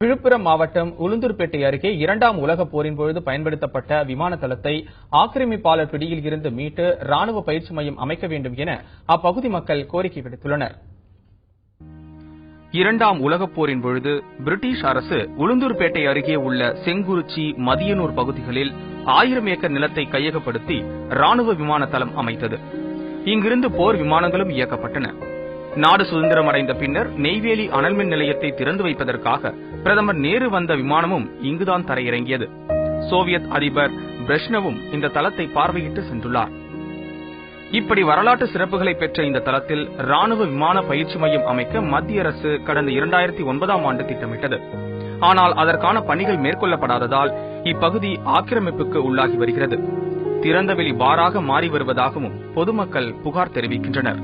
விழுப்புரம் மாவட்டம் உளுந்தூர்பேட்டை அருகே இரண்டாம் உலகப் போரின் பொழுது பயன்படுத்தப்பட்ட விமான தளத்தை ஆக்கிரமிப்பாளர் பிடியில் இருந்து மீட்டு ராணுவ பயிற்சி மையம் அமைக்க வேண்டும் என அப்பகுதி மக்கள் கோரிக்கை விடுத்துள்ளனர். இரண்டாம் உலகப் போரின் பொழுது பிரிட்டிஷ் அரசு உளுந்தூர்பேட்டை அருகே உள்ள செங்குறிச்சி, மதியனூர் பகுதிகளில் 1000 ஏக்கர் நிலத்தை கையகப்படுத்தி ராணுவ விமான தளம் அமைத்தது. இங்கிருந்து போர் விமானங்களும் இயக்கப்பட்டன. நாடு சுதந்திரம் அடைந்த பின்னர் நெய்வேலி அனல்மின் நிலையத்தை திறந்து வைப்பதற்காக பிரதமர் நேரு வந்த விமானமும் இங்குதான் தரையிறங்கியது. சோவியத் அதிபர் பிரெஷ்னவும் இந்த தளத்தை பார்வையிட்டு சென்றுள்ளார். இப்படி வரலாற்று சிறப்புகளை பெற்ற இந்த தளத்தில் ராணுவ விமான பயிற்சி மையம் அமைக்க மத்திய அரசு கடந்த 2009ஆம் ஆண்டு திட்டமிட்டது. ஆனால் அதற்கான பணிகள் மேற்கொள்ளப்படாததால் இப்பகுதி ஆக்கிரமிப்புக்கு உள்ளாகி வருகிறது. திறந்தவெளி பாராக மாறி வருவதாகவும் பொதுமக்கள் புகார் தெரிவிக்கின்றனர்.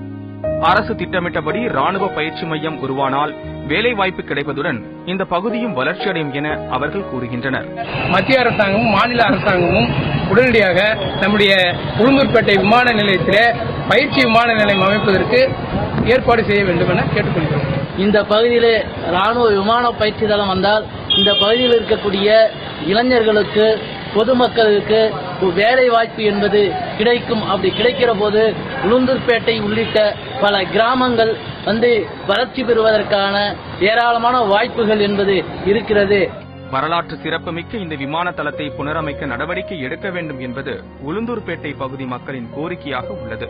அரசு திட்டமிட்டபடி ராணுவ பயிற்சி மையம் உருவானால் வேலைவாய்ப்பு கிடைப்பதுடன் இந்த பகுதியும் வளர்ச்சியடையும் என அவர்கள் கூறுகின்றனர். மத்திய அரசாங்கமும் மாநில அரசாங்கமும் உடனடியாக நம்முடைய உளுந்தூர்பேட்டை விமான நிலையத்திலே பயிற்சி விமான நிலையம் அமைப்பதற்கு ஏற்பாடு செய்ய வேண்டும் என கேட்டுக்கொள்கிறோம். இந்த பகுதியிலே ராணுவ விமான பயிற்சி தளம் வந்தால் இந்த பகுதியில் இருக்கக்கூடிய இளைஞர்களுக்கு, பொதுமக்களுக்கு வேலை வாய்ப்பு என்பது கிடைக்கும். அப்படி கிடைக்கிற போது உளுந்தூர்பேட்டை உள்ளிட்ட பல கிராமங்கள் வளர்ச்சி பெறுவதற்கான ஏராளமான வாய்ப்புகள் என்பது இருக்கிறது. வரலாற்று சிறப்புமிக்க இந்த விமான தளத்தை புனரமைக்க நடவடிக்கை எடுக்க வேண்டும் என்பது உளுந்தூர்பேட்டை பகுதி மக்களின் கோரிக்கையாக உள்ளது.